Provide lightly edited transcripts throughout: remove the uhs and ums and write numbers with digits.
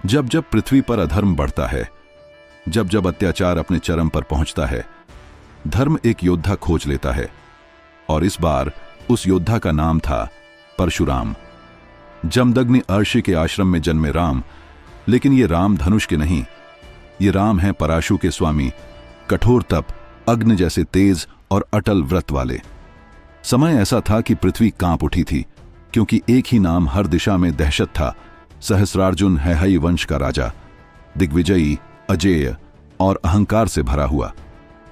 जब जब पृथ्वी पर अधर्म बढ़ता है, जब जब अत्याचार अपने चरम पर पहुंचता है, धर्म एक योद्धा खोज लेता है। और इस बार उस योद्धा का नाम था परशुराम। जमदग्नि अर्षि के आश्रम में जन्मे राम, लेकिन ये राम धनुष के नहीं, ये राम हैं पराशु के स्वामी, कठोर तप, अग्नि जैसे तेज और अटल व्रत वाले। समय ऐसा था कि पृथ्वी कांप उठी थी, क्योंकि एक ही नाम हर दिशा में दहशत था, सहस्रार्जुन हैहय वंश का राजा, दिग्विजयी, अजेय और अहंकार से भरा हुआ,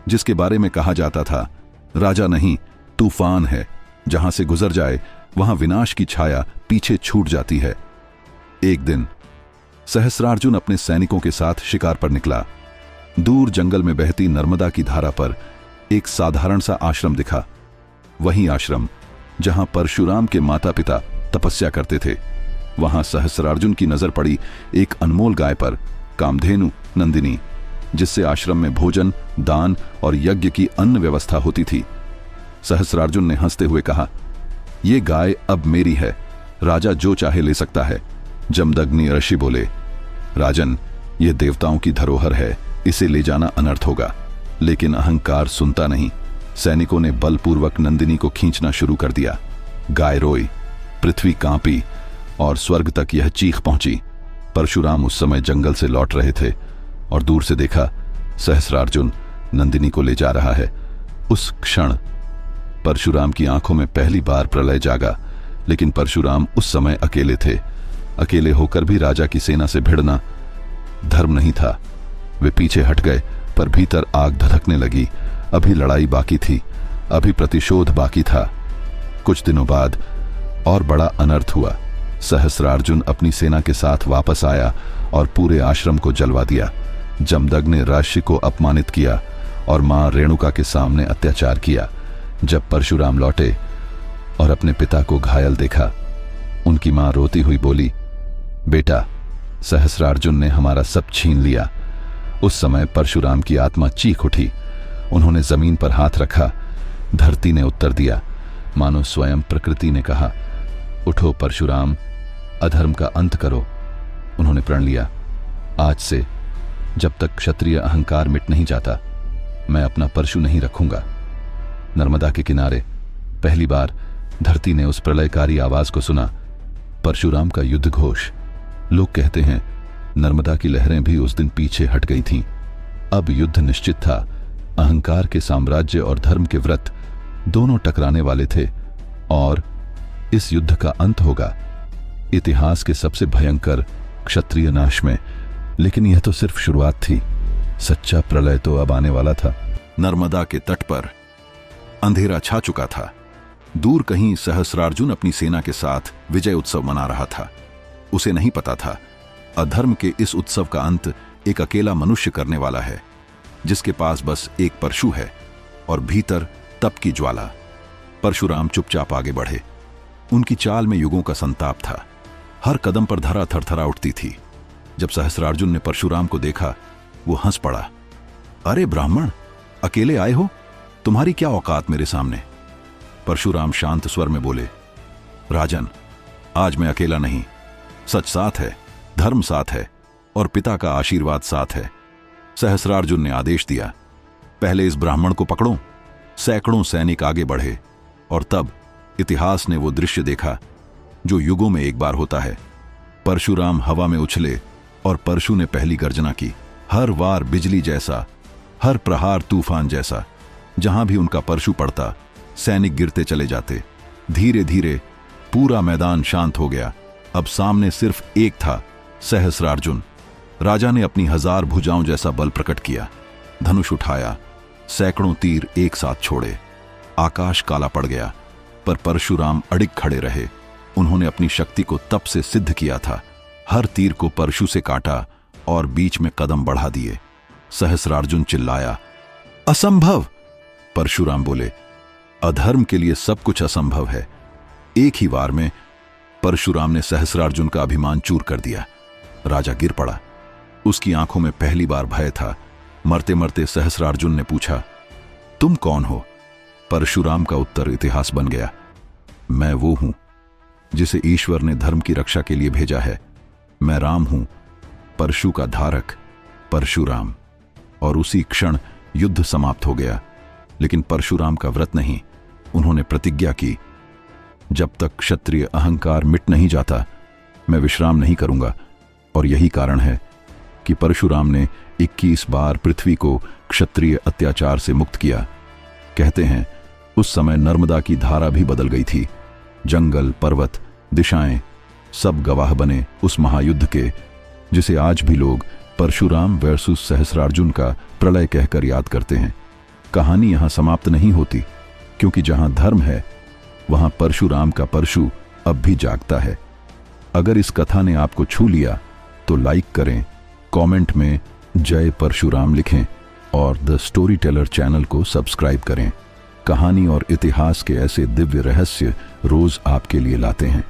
जिसके बारे में कहा जाता था राजा नहीं तूफान है, जहां से गुजर जाए वहां विनाश की छाया पीछे छूट जाती है। एक दिन सहस्रार्जुन अपने सैनिकों के साथ शिकार पर निकला। दूर जंगल में बहती नर्मदा की धारा पर एक साधारण सा आश्रम दिखा, वही आश्रम जहां परशुराम के माता पिता तपस्या करते थे। वहां सहस्रार्जुन की नजर पड़ी एक अनमोल गाय पर, कामधेनु नंदिनी, जिससे आश्रम में भोजन, दान और यज्ञ की अन्न व्यवस्था होती थी। सहस्रार्जुन ने हंसते हुए कहा, यह गाय अब मेरी है, राजा जो चाहे ले सकता है। जमदग्नि ऋषि बोले, राजन, यह देवताओं की धरोहर है, इसे ले जाना अनर्थ होगा। लेकिन अहंकार सुनता नहीं। सैनिकों ने बलपूर्वक नंदिनी को खींचना शुरू कर दिया। गाय रोई, पृथ्वी कांपी और स्वर्ग तक यह चीख पहुंची। परशुराम उस समय जंगल से लौट रहे थे और दूर से देखा सहस्रार्जुन नंदिनी को ले जा रहा है। उस क्षण परशुराम की आंखों में पहली बार प्रलय जागा। लेकिन परशुराम उस समय अकेले थे। अकेले होकर भी राजा की सेना से भिड़ना धर्म नहीं था। वे पीछे हट गए, पर भीतर आग धधकने लगी। अभी लड़ाई बाकी थी, अभी प्रतिशोध बाकी था। कुछ दिनों बाद और बड़ा अनर्थ हुआ। सहस्रार्जुन अपनी सेना के साथ वापस आया और पूरे आश्रम को जलवा दिया। जमदग्नि ने ऋषि को अपमानित किया और मां रेणुका के सामने अत्याचार किया। जब परशुराम लौटे और अपने पिता को घायल देखा, उनकी मां रोती हुई बोली, बेटा, सहस्रार्जुन ने हमारा सब छीन लिया। उस समय परशुराम की आत्मा चीख उठी। उन्होंने जमीन पर हाथ रखा। धरती ने उत्तर दिया, मानो स्वयं प्रकृति ने कहा, उठो परशुराम, अधर्म का अंत करो। उन्होंने प्रण लिया, आज से जब तक क्षत्रिय अहंकार मिट नहीं जाता, मैं अपना परशु नहीं रखूंगा। नर्मदा के किनारे पहली बार धरती ने उस प्रलयकारी आवाज को सुना, परशुराम का युद्ध घोष। लोग कहते हैं नर्मदा की लहरें भी उस दिन पीछे हट गई थीं। अब युद्ध निश्चित था। अहंकार के साम्राज्य और धर्म के व्रत दोनों टकराने वाले थे और इस युद्ध का अंत होगा, इतिहास के सबसे भयंकर क्षत्रिय नाश में। लेकिन यह तो सिर्फ शुरुआत थी, सच्चा प्रलय तो अब आने वाला था। नर्मदा के तट पर अंधेरा छा चुका था। दूर कहीं सहस्रार्जुन अपनी सेना के साथ विजय उत्सव मना रहा था। उसे नहीं पता था, अधर्म के इस उत्सव का अंत एक अकेला मनुष्य करने वाला है, जिसके पास बस एक परशु है और भीतर तप की ज्वाला। परशुराम चुपचाप आगे बढ़े। उनकी चाल में युगों का संताप था। हर कदम पर धरा थरथरा उठती थी। जब सहस्रार्जुन ने परशुराम को देखा, वो हंस पड़ा। अरे ब्राह्मण, अकेले आए हो? तुम्हारी क्या औकात मेरे सामने? परशुराम शांत स्वर में बोले, राजन, आज मैं अकेला नहीं। सच साथ है, धर्म साथ है और पिता का आशीर्वाद साथ है। सहस्रार्जुन ने आदेश दिया, पहले इस ब्राह्मण को पकड़ो। सैकड़ों सैनिक आगे बढ़े और तब इतिहास ने वो दृश्य देखा जो युगों में एक बार होता है। परशुराम हवा में उछले और परशु ने पहली गर्जना की। हर वार बिजली जैसा, हर प्रहार तूफान जैसा। जहां भी उनका परशु पड़ता, सैनिक गिरते चले जाते। धीरे धीरे पूरा मैदान शांत हो गया। अब सामने सिर्फ एक था, सहस्रार्जुन। राजा ने अपनी 1000 भुजाओं जैसा बल प्रकट किया। धनुष उठाया, सैकड़ों तीर एक साथ छोड़े। आकाश काला पड़ गया, पर परशुराम अडिग खड़े रहे। उन्होंने अपनी शक्ति को तप से सिद्ध किया था। हर तीर को परशु से काटा और बीच में कदम बढ़ा दिए। सहस्रार्जुन चिल्लाया, असंभव! परशुराम बोले, अधर्म के लिए सब कुछ असंभव है। एक ही वार में परशुराम ने सहस्रार्जुन का अभिमान चूर कर दिया। राजा गिर पड़ा। उसकी आंखों में पहली बार भय था। मरते मरते सहस्रार्जुन ने पूछा, तुम कौन हो? परशुराम का उत्तर इतिहास बन गया, मैं वो हूं जिसे ईश्वर ने धर्म की रक्षा के लिए भेजा है। मैं राम हूं, परशु का धारक परशुराम। और उसी क्षण युद्ध समाप्त हो गया। लेकिन परशुराम का व्रत नहीं। उन्होंने प्रतिज्ञा की, जब तक क्षत्रिय अहंकार मिट नहीं जाता मैं विश्राम नहीं करूंगा। और यही कारण है कि परशुराम ने 21 बार पृथ्वी को क्षत्रिय अत्याचार से मुक्त किया। कहते हैं उस समय नर्मदा की धारा भी बदल गई थी। जंगल, पर्वत, दिशाएं सब गवाह बने उस महायुद्ध के, जिसे आज भी लोग परशुराम वर्सेस सहस्रार्जुन का प्रलय कहकर याद करते हैं। कहानी यहां समाप्त नहीं होती, क्योंकि जहां धर्म है वहां परशुराम का परशु अब भी जागता है। अगर इस कथा ने आपको छू लिया तो लाइक करें, कमेंट में जय परशुराम लिखें और द स्टोरी टेलर चैनल को सब्सक्राइब करें। कहानी और इतिहास के ऐसे दिव्य रहस्य रोज आपके लिए लाते हैं।